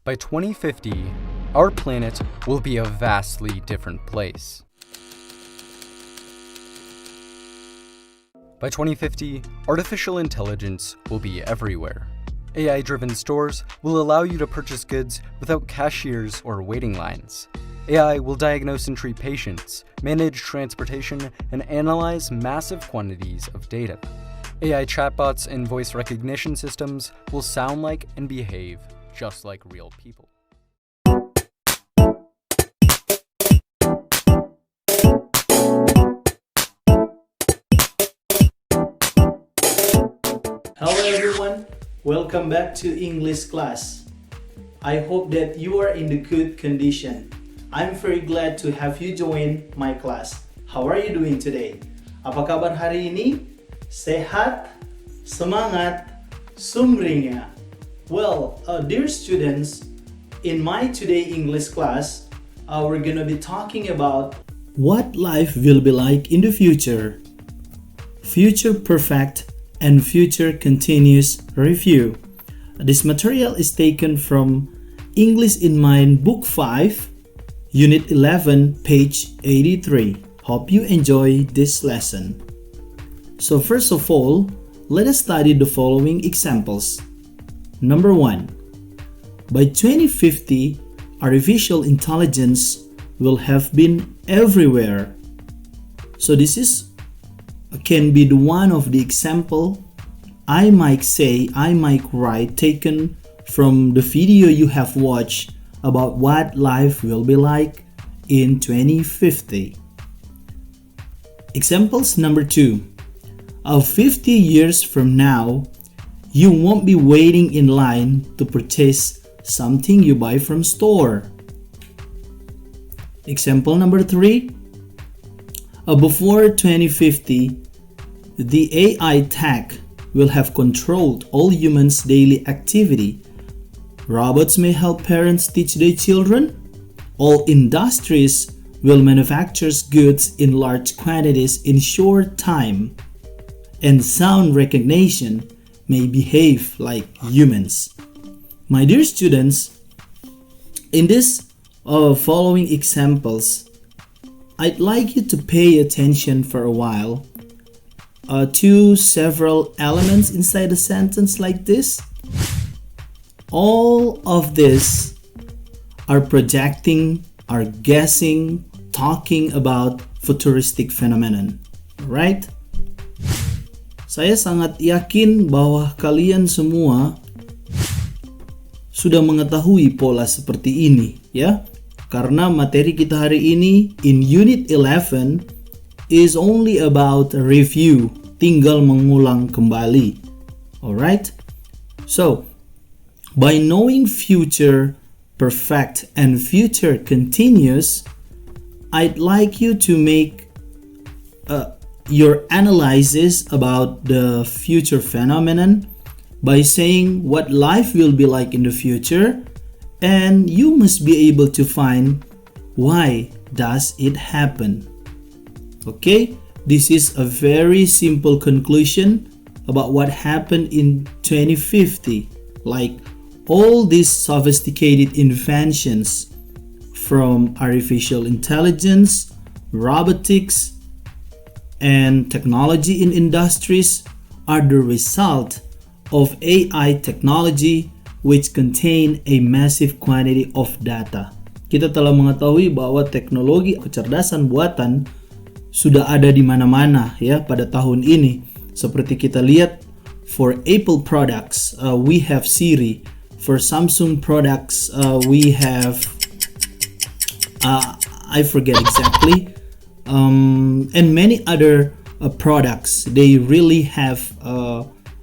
By 2050, our planet will be a vastly different place. By 2050, artificial intelligence will be everywhere. AI-driven stores will allow you to purchase goods without cashiers or waiting lines. AI will diagnose and treat patients, manage transportation, and analyze massive quantities of data. AI chatbots and voice recognition systems will sound like and behave just like real people. Hello everyone, welcome back to English class. I hope that you are in the good condition. I'm very glad to have you join my class. How are you doing today? Apa kabar hari ini? Sehat? Semangat? Sumringah? Well, dear students, in my today English class, we're gonna be talking about what life will be like in the future. Future perfect and future continuous review. This material is taken from English in Mind Book 5, Unit 11, page 83. Hope you enjoy this lesson. So first of all, let us study the following examples. Number 1. By 2050, artificial intelligence will have been everywhere. So this can be the one of the example I might write taken from the video you have watched about what life will be like in 2050. Examples number 2. 50 years from now, you won't be waiting in line to purchase something you buy from store. Example number 3. Before 2050, the AI tech will have controlled all humans' daily activity. Robots may help parents teach their children. All industries will manufacture goods in large quantities in short time. And sound recognition may behave like humans. My dear students, in this following examples, I'd like you to pay attention for a while to several elements inside a sentence like this. All of this are projecting, are guessing, talking about futuristic phenomenon. Right? Saya sangat yakin bahwa kalian semua sudah mengetahui pola seperti ini, ya. Karena materi kita hari ini in Unit 11 is only about review, tinggal mengulang kembali. Alright? So, by knowing future perfect and future continuous, I'd like you to make your analysis about the future phenomenon by saying what life will be like in the future, and you must be able to find why does it happen. Okay, this is a very simple conclusion about what happened in 2050, like all these sophisticated inventions from artificial intelligence, robotics, and technology in industries are the result of AI technology which contain a massive quantity of data. Kita telah mengetahui bahwa teknologi kecerdasan buatan sudah ada di mana-mana ya pada tahun ini. Seperti kita lihat, for Apple products, we have Siri. For Samsung products, we have I forget exactly. And many other products, they really have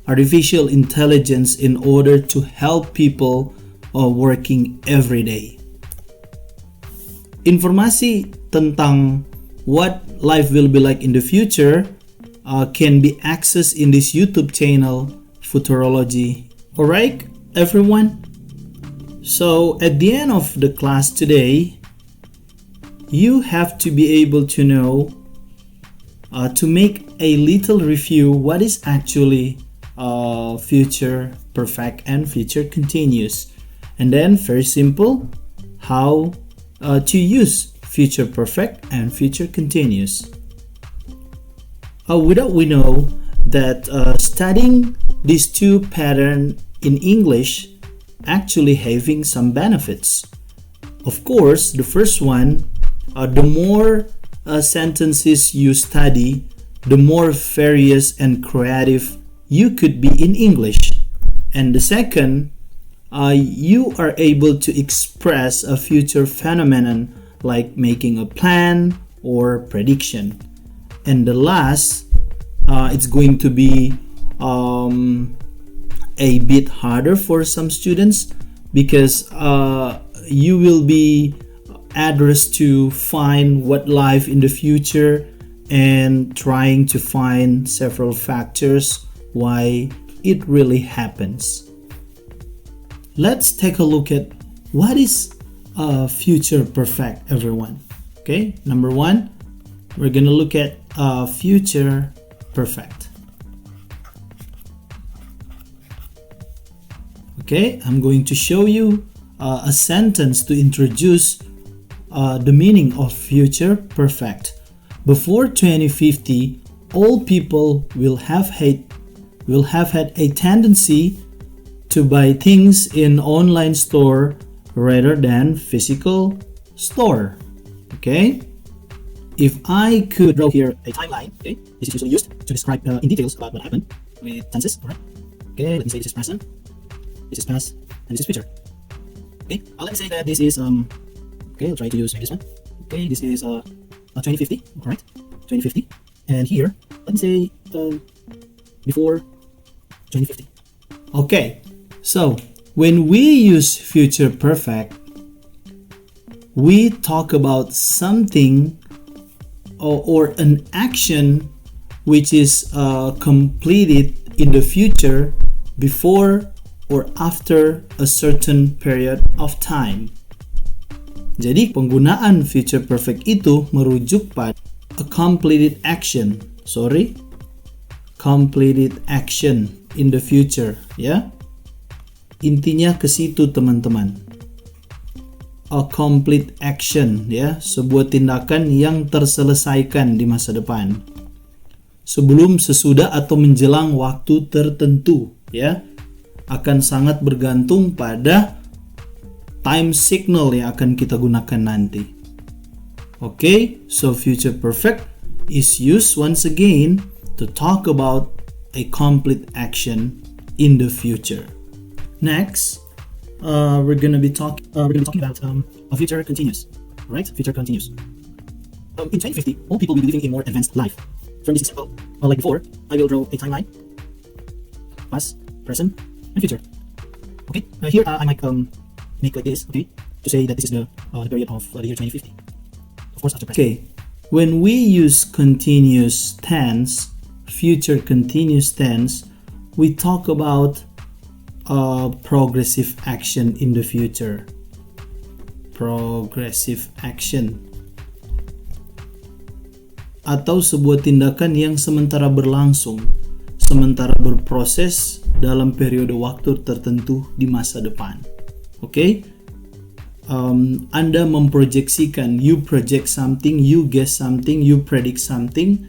artificial intelligence in order to help people working every day. Informasi tentang what life will be like in the future can be accessed in this YouTube channel, Futurology. Alright, everyone? So, at the end of the class today, you have to be able to know to make a little review what is actually future perfect and future continuous. And then very simple, how to use future perfect and future continuous. Without we know that studying these two patterns in English actually having some benefits. Of course, the first one, the more sentences you study, the more various and creative you could be in English. And the second, you are able to express a future phenomenon like making a plan or prediction. And the last, it's going to be a bit harder for some students because you will be addressed to find what life in the future and trying to find several factors why it really happens. Let's take a look at what is future perfect, everyone. Okay, number one, we're gonna look at future perfect. Okay, I'm going to show you a sentence to introduce the meaning of future perfect. Before 2050, all people will have had a tendency to buy things in online store rather than physical store. Okay, if I could draw here a timeline, okay, this is usually used to describe in details about what happened with tenses. Alright, okay, let me say this is present, this is past, and this is future. Okay, let me say that this is okay, I'll try to use this one. Okay, this is 2050, alright, 2050, and here let me say before 2050. Okay, so when we use future perfect, we talk about something or an action which is completed in the future before or after a certain period of time. Jadi penggunaan future perfect itu merujuk pada a completed action. Completed action in the future, ya. Intinya ke situ, teman-teman. A complete action, ya, sebuah tindakan yang terselesaikan di masa depan. Sebelum, sesudah atau menjelang waktu tertentu, ya. Akan sangat bergantung pada time signal yang akan kita gunakan nanti. Okay, so future perfect is used once again to talk about a complete action in the future. Next, we're gonna be talking about a future continuous, right? Future continuous. In 2050, all people will be living a more advanced life. From this example, like before, I will draw a timeline: past, present, and future. Okay, here I might make like this, okay, to say that this is the period of the year 2050. Of course, after present. Okay, when we use continuous tense, future continuous tense, we talk about progressive action in the future. Progressive action, atau sebuah tindakan yang sementara berlangsung, sementara berproses dalam periode waktu tertentu di masa depan. Okay? Anda memproyeksikan, you project something, you guess something, you predict something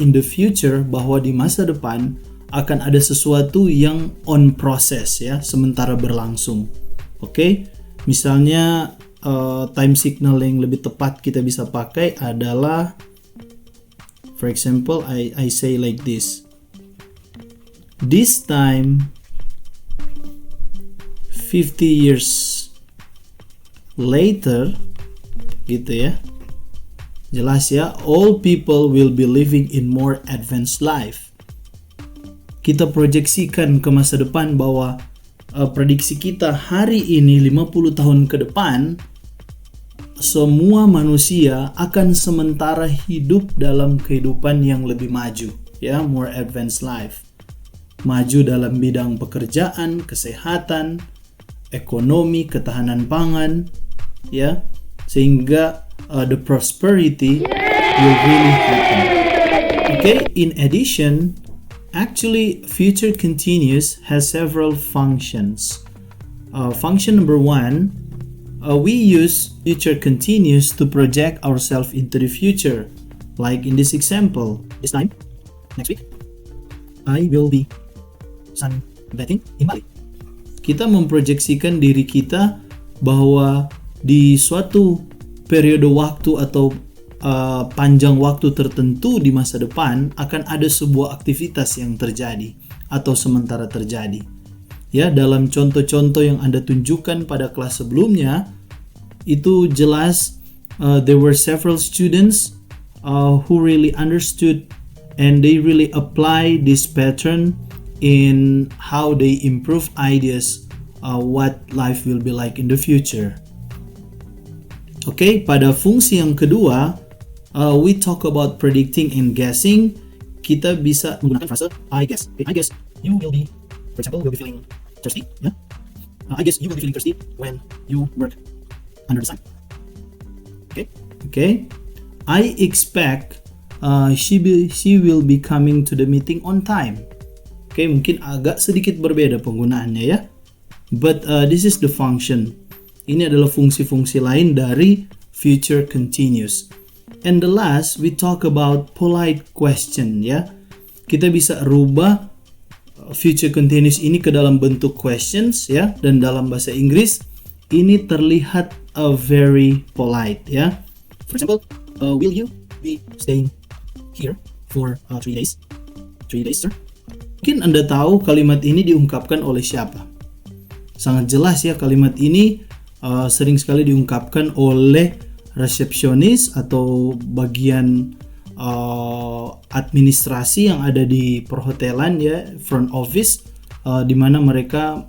in the future, bahwa di masa depan akan ada sesuatu yang on process, ya, sementara berlangsung. Okay? Misalnya time signal yang lebih tepat kita bisa pakai adalah, for example, I say like this. This time 50 years later, gitu ya. Jelas ya, all people will be living in more advanced life. Kita proyeksikan ke masa depan bahwa prediksi kita hari ini 50 tahun ke depan, semua manusia akan sementara hidup dalam kehidupan yang lebih maju, ya, more advanced life. Maju dalam bidang pekerjaan, kesehatan, ekonomi, ketahanan pangan, ya, sehingga the prosperity will really happen. Okay, in addition, actually future continuous has several functions. function number 1, we use future continuous to project ourselves into the future. Like in this example, this time, next week, I will be sunbathing in Bali. Kita memproyeksikan diri kita bahwa di suatu periode waktu atau panjang waktu tertentu di masa depan akan ada sebuah aktivitas yang terjadi atau sementara terjadi. Ya, dalam contoh-contoh yang Anda tunjukkan pada kelas sebelumnya, itu jelas there were several students who really understood and they really apply this pattern in how they improve ideas what life will be like in the future. Oke, pada fungsi yang kedua, we talk about predicting and guessing. Kita bisa menggunakan frase I guess. Okay, I guess you will be, for example, will be feeling thirsty. Yeah? I guess you will be feeling thirsty when you work under the sun. Okay. I expect she will be coming to the meeting on time. Okay, mungkin agak sedikit berbeda penggunaannya ya. But this is the function. Ini adalah fungsi-fungsi lain dari future continuous. And the last, we talk about polite question ya. Kita bisa rubah future continuous ini ke dalam bentuk questions ya, dan dalam bahasa Inggris ini terlihat very polite ya. For example, will you be staying here for 3 days? 3 days, sir? Mungkin Anda tahu kalimat ini diungkapkan oleh siapa? Sangat jelas ya, kalimat ini sering sekali diungkapkan oleh resepsionis atau bagian administrasi yang ada di perhotelan ya, front office, di mana mereka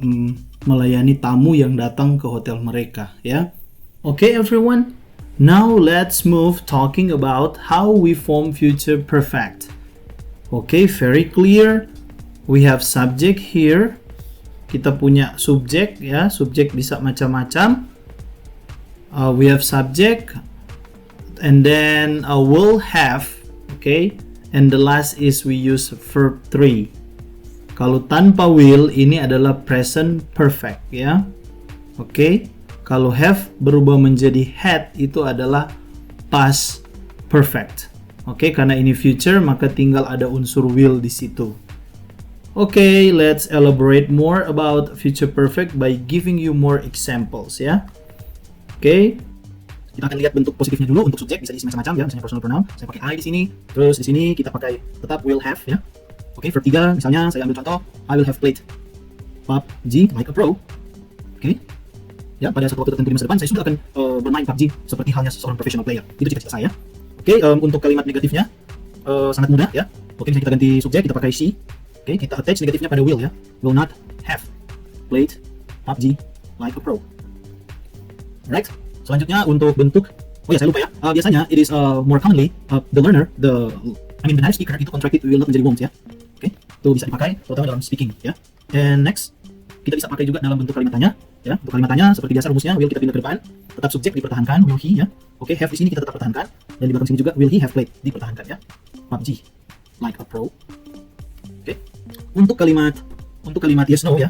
melayani tamu yang datang ke hotel mereka ya. Okay everyone, now let's move talking about how we form future perfect. Okay, very clear. We have subject here. Kita punya subjek ya, subjek bisa macam-macam. We have subject, and then will have, okay, and the last is we use verb 3. Kalau tanpa will ini adalah present perfect ya. Okay, kalau have berubah menjadi had itu adalah past perfect. Okay, karena ini future maka tinggal ada unsur will di situ. Okay, let's elaborate more about future perfect by giving you more examples ya. Okay, kita akan lihat bentuk positifnya dulu. Untuk subjek bisa diisi macam-macam ya, misalnya personal pronoun. Saya pakai I di sini, terus di sini kita pakai tetap will have ya. Oke, verb 3 misalnya saya ambil contoh, I will have played PUBG like a pro. Oke. Ya, pada suatu waktu tertentu di masa depan saya sudah akan bermain PUBG seperti halnya seorang professional player. Itu cita-cita saya. Oke, untuk kalimat negatifnya sangat mudah ya. Oke, misalnya kita ganti subjek, kita pakai she. Oke, kita attach negatifnya pada will ya. Will not have played PUBG like a pro. Right. Selanjutnya untuk bentuk, oh ya saya lupa ya. Biasanya it is more commonly the learner, the native speaker itu contracted will not menjadi won't ya. Oke, itu bisa dipakai terutama dalam speaking ya. And next, kita bisa pakai juga dalam bentuk kalimat tanya ya. Untuk kalimat tanya seperti biasa rumusnya will kita pindah ke depan, tetap subjek dipertahankan will he ya. Oke, have di sini kita tetap pertahankan dan di belakang sini juga will he have played dipertahankan ya. PUBG like a pro. Oke. Untuk kalimat yes no ya.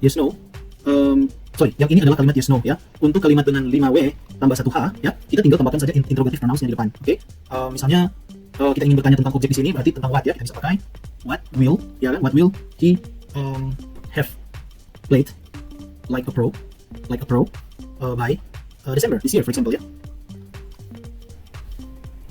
Yes no. Yang ini adalah kalimat yes no ya. Untuk kalimat dengan 5W tambah 1H ya, kita tinggal tambahkan saja interrogative pronouns di depan. Oke. Misalnya kita ingin bertanya tentang objek di sini, berarti tentang what ya, kita bisa pakai what will ya kan? What will he have played like a pro by December this year for example ya.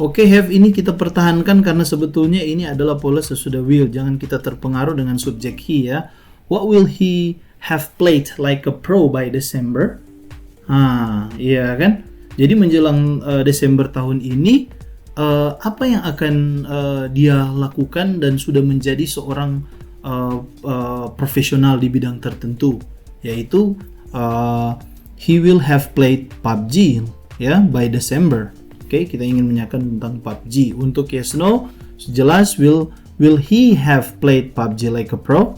Oke, have ini kita pertahankan karena sebetulnya ini adalah pola sesudah will. Jangan kita terpengaruh dengan subjek he ya. What will he have played like a pro by December? Iya kan? Jadi menjelang Desember tahun ini, apa yang akan dia lakukan dan sudah menjadi seorang profesional di bidang tertentu, yaitu he will have played PUBG ya by December. Oke, kita ingin menanyakan tentang PUBG. Untuk yes no, jelas will he have played PUBG like a pro?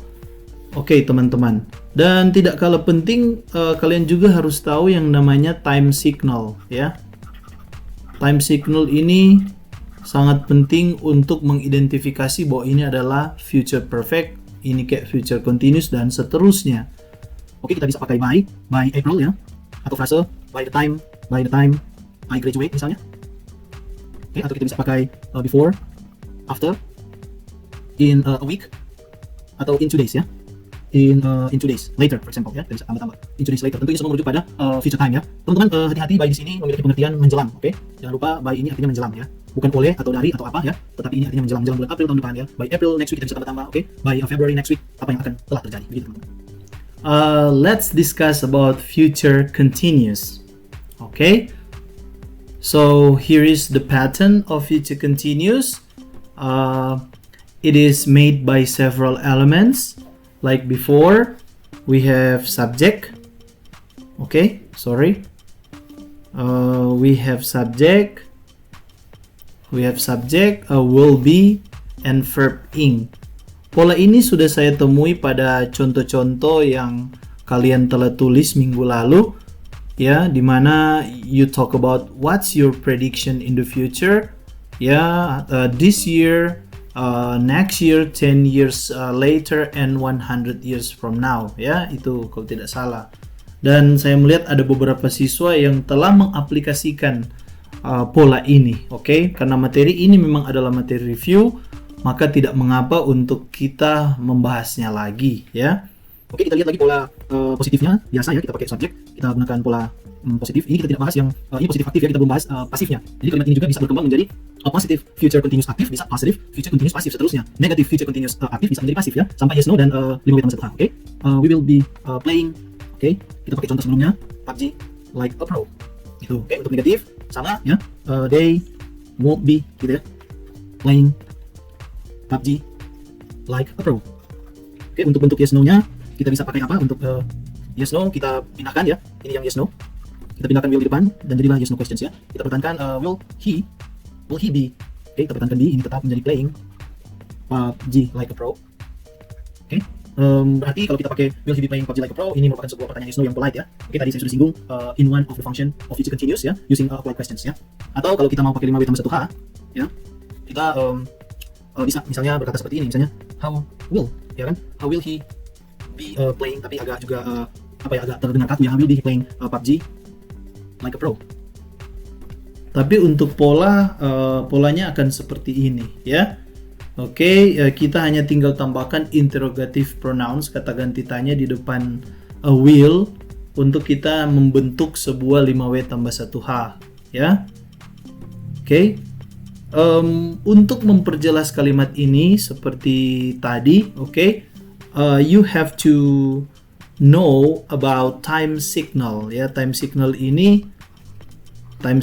Oke, teman-teman. Dan tidak kalah penting, kalian juga harus tahu yang namanya time signal ya. Time signal ini sangat penting untuk mengidentifikasi bahwa ini adalah future perfect, ini kayak future continuous dan seterusnya. Oke, kita bisa pakai by April ya, atau frase by the time I graduate misalnya. Oke, atau kita bisa pakai before, after, in a week, atau in 2 days ya. In 2 days later, for example ya, kita bisa tambah-tambah in 2 days later. Tentu ini semua merujuk pada future time ya. Teman-teman, hati-hati by di sini memiliki pengertian menjelang, oke? Jangan lupa by ini artinya menjelang ya, bukan oleh atau dari atau apa ya, tetapi ini artinya menjelang bulan April tahun depan ya. By April next week kita bisa tambah-tambah, oke? By February next week apa yang akan telah terjadi, begitu teman-teman. Let's discuss about future continuous. Okay, so here is the pattern of future continuous. It is made by several elements. Like before, we have subject. Okay, sorry. We have subject. Will be, and verb ing. Pola ini sudah saya temui pada contoh-contoh yang kalian telah tulis minggu lalu, ya, dimana you talk about what's your prediction in the future, ya, this year, next year, 10 years later, and 100 years from now, ya, itu kalau tidak salah. Dan saya melihat ada beberapa siswa yang telah mengaplikasikan pola ini, oke? Karena materi ini memang adalah materi review, maka tidak mengapa untuk kita membahasnya lagi, ya. Oke, kita lihat lagi pola positifnya. Biasa ya, kita pakai subjek, kita gunakan pola positif. Ini kita tidak bahas yang ini positif aktif ya, kita belum bahas pasifnya. Jadi kalimat ini juga bisa berkembang menjadi positive future continuous aktif, bisa positive future continuous pasif, seterusnya. Negative future continuous aktif bisa menjadi pasif ya, sampai yes no dan 5 W tambah 1 H. Oke, we will be playing. Oke, kita pakai contoh sebelumnya, PUBG like a pro. Itu. Oke, untuk negatif sama ya, they won't be gitu ya, playing PUBG like a pro. Oke, untuk bentuk yes no-nya kita bisa pakai apa? Untuk yes no kita pindahkan ya. Ini yang yes no. Kita pindahkan will di depan dan jadilah yes no questions ya. Kita pertahankan will he be. Oke, kita pertahankan be, ini tetap menjadi playing PUBG like a pro. Oke. Berarti kalau kita pakai will he be playing PUBG like a pro, ini merupakan sebuah pertanyaan yes no yang polite ya. Oke, tadi saya sudah singgung in one of the function of future continuous ya, using applied questions ya. Atau kalau kita mau pakai 5W tambah 1H ya, kita bisa misalnya berkata seperti ini, misalnya how will, ya kan, how will he be playing, tapi agak juga agak terdengar kaku ya, how will be playing PUBG like a pro. Tapi untuk polanya akan seperti ini ya. Oke, kita hanya tinggal tambahkan interrogative pronouns, kata ganti tanya di depan will untuk kita membentuk sebuah 5W tambah 1H ya. Oke. Untuk memperjelas kalimat ini seperti tadi, you have to know about time signal ya. Time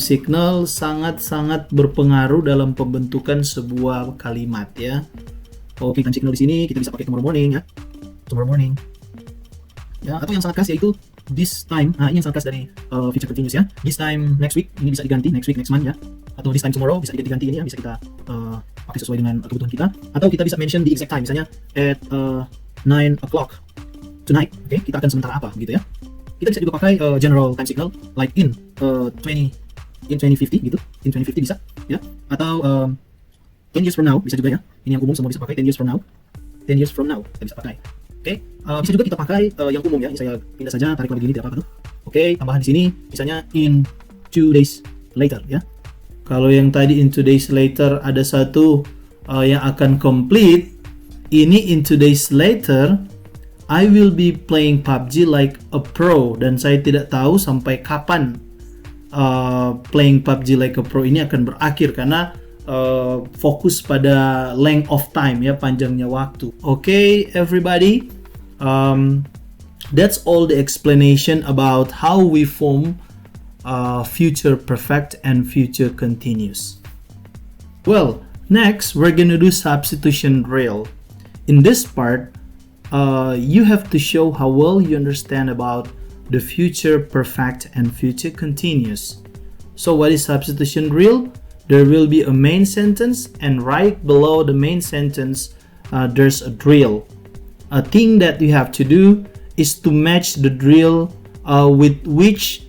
signal sangat-sangat berpengaruh dalam pembentukan sebuah kalimat ya. Oke, time signal di sini kita bisa pakai tomorrow morning ya. Tomorrow morning. Ya, atau yang sangat khas yaitu this time. Nah, ini yang sangat khas dari future continuous ya. This time next week, ini bisa diganti next week, next month ya. Atau this time tomorrow bisa diganti ini ya, bisa kita pakai sesuai dengan kebutuhan kita. Atau kita bisa mention the exact time, misalnya at 9 o'clock tonight. Oke, kita akan sementara apa gitu ya. Kita bisa juga pakai general time signal like in 2050 gitu. In 2050 bisa ya. Atau 10 years from now bisa juga ya. Ini yang umum, semua bisa pakai 10 years from now. 10 years from now kita bisa pakai. Oke, bisa juga kita pakai yang umum ya. Ini saya pindah saja, tarik lagi gini, tidak apa-apa tuh. Oke, tambahan di sini misalnya in 2 days later ya. Kalau yang tadi in 2 days later ada satu yang akan complete. Ini in 2 days later I will be playing PUBG like a pro, dan saya tidak tahu sampai kapan playing PUBG like a pro ini akan berakhir karena fokus pada length of time ya, panjangnya waktu. Okay, everybody, that's all the explanation about how we form future perfect and future continuous. Well, next we're gonna do substitution drill. In this part, you have to show how well you understand about the future perfect and future continuous. So what is substitution drill? There will be a main sentence, and right below the main sentence there's a drill. A thing that you have to do is to match the drill with which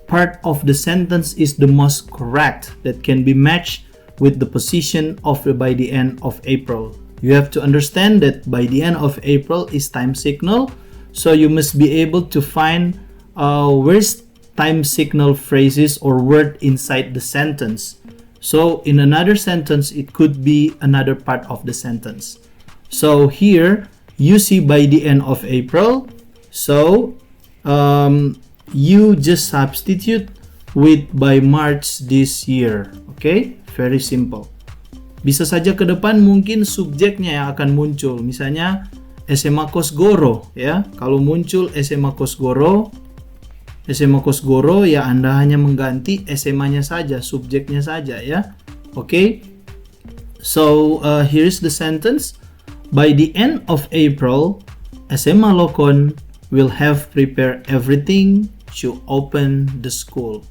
part of the sentence is the most correct that can be matched with the position of by the end of April. You have to understand that by the end of April is time signal. So you must be able to find where's time signal phrases or word inside the sentence. So in another sentence, it could be another part of the sentence. So here you see by the end of April. So you just substitute with by March this year. Okay, very simple. Bisa saja ke depan mungkin subjeknya yang akan muncul. Misalnya SMA Kosgoro ya. Kalau muncul SMA Kosgoro ya Anda hanya mengganti SMA-nya saja, subjeknya saja ya. Okay. So here's the sentence. By the end of April, SMA Lokon will have prepared everything to open the school.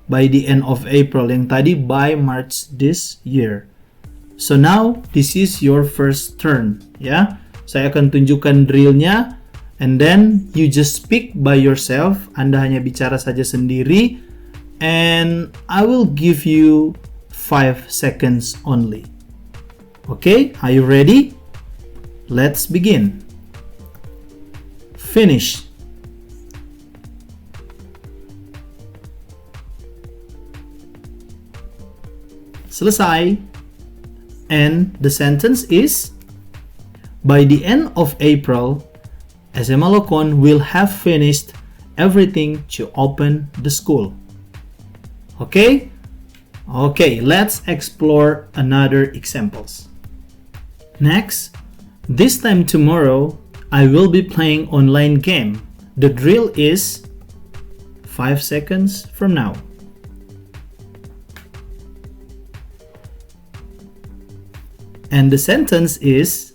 By the end of April, yang tadi by March this year. So now, this is your first turn, ya. Saya akan tunjukkan drillnya, and then you just speak by yourself. Anda hanya bicara saja sendiri, and I will give you 5 seconds only. Okay, are you ready? Let's begin. Finish. Selesai. And the sentence is, by the end of April, SMA Lokon will have finished everything to open the school. Okay? Okay, let's explore another examples. Next, this time tomorrow, I will be playing online game. The drill is 5 seconds from now. And the sentence is,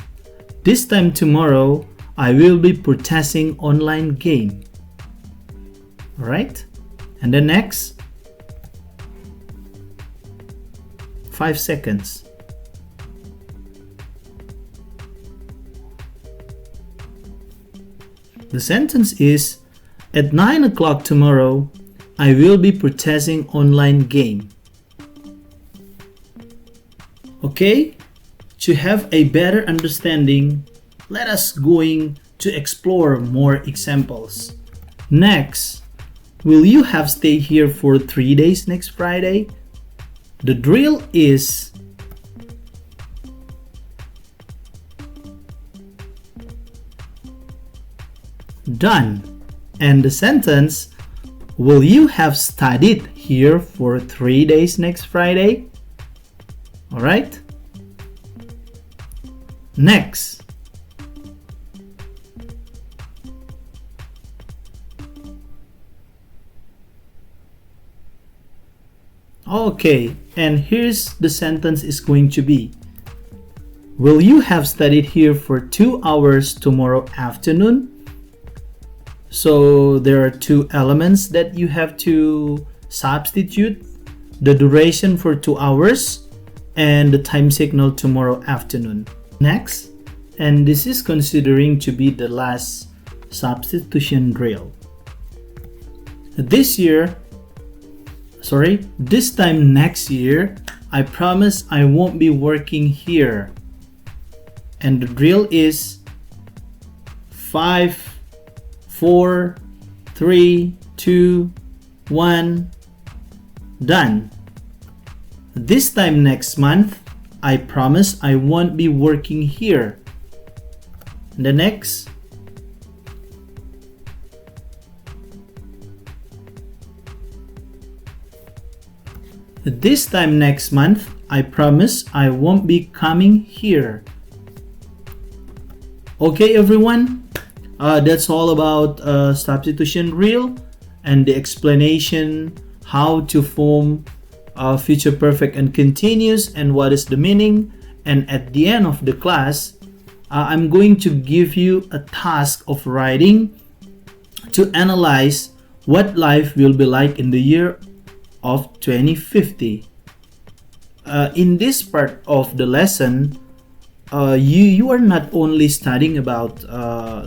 this time tomorrow, I will be purchasing online game. Alright? And the next, 5 seconds. The sentence is, at 9 o'clock tomorrow, I will be purchasing online game. Okay? To have a better understanding, let us going to explore more examples. Next, will you have stay here for 3 days next Friday? The drill is, done. And the sentence, will you have studied here for 3 days next Friday? Alright? Next, okay, and here's the sentence is going to be, will you have studied here for 2 hours tomorrow afternoon? So there are 2 elements that you have to substitute, the duration for 2 hours and the time signal tomorrow afternoon. Next, and this is considering to be the last substitution drill. This time next year, I promise I won't be working here. And the drill is 5, 4, 3, 2, 1, done. This time next month, I promise I won't be working here. The next, this time next month, I promise I won't be coming here. Okay, everyone, that's all about substitution drill and the explanation how to form future perfect and continuous and what is the meaning. And at the end of the class, I'm going to give you a task of writing to analyze what life will be like in the year of 2050. In this part of the lesson, you are not only studying about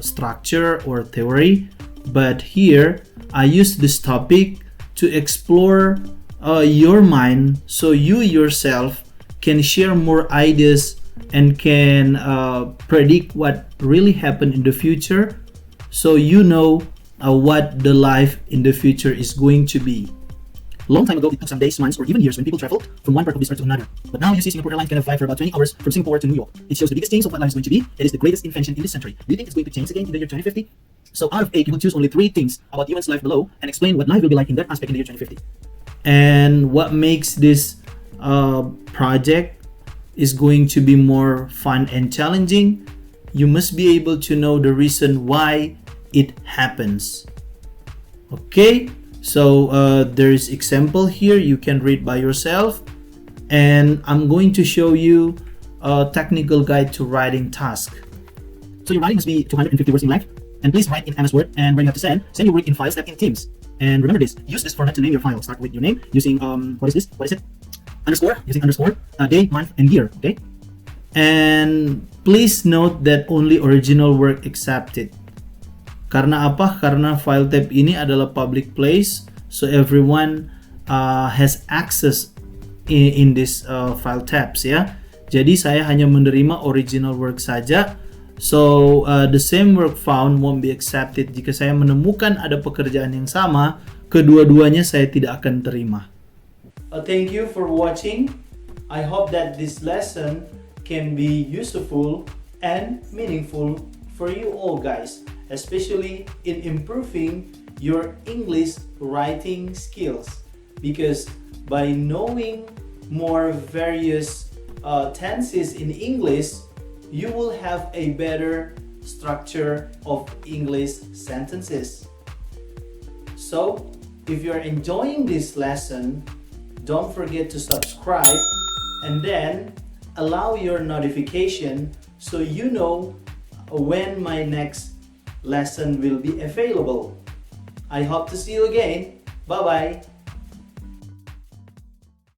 structure or theory, but here I use this topic to explore your mind, so you yourself can share more ideas and can predict what really happened in the future so you know what the life in the future is going to be. Long time ago, it took some days, months, or even years when people traveled from one part of this earth to another. But now you see Singapore Airlines can fly for about 20 hours from Singapore to New York. It shows the biggest change of what life is going to be. It is the greatest invention in this century. Do you think it's going to change again in the year 2050? So out of 8, you will choose only 3 things about Ewan's life below and explain what life will be like in that aspect in the year 2050. And what makes this project is going to be more fun and challenging, you must be able to know the reason why it happens. Okay, so there's example here, you can read by yourself, and I'm going to show you a technical guide to writing task. So your writing must be 250 words in length, and please write in MS Word, and when you have to send your work in files that in Teams. And remember this, use this format to name your file. Start with your name using what is it? Underscore, using underscore, day, month, and year, okay? And please note that only original work accepted. Karena apa? Karena file tab ini adalah public place, so everyone has access in this file tabs ya. Jadi saya hanya menerima original work saja. So the same work found won't be accepted. Jika saya menemukan ada pekerjaan yang sama, kedua-duanya saya tidak akan terima. Thank you for watching. I hope that this lesson can be useful and meaningful for you all guys, especially in improving your English writing skills, because by knowing more various tenses in English, you will have a better structure of English sentences. So if you're enjoying this lesson, don't forget to subscribe and then allow your notification so you know when my next lesson will be available. I hope to see you again. Bye bye.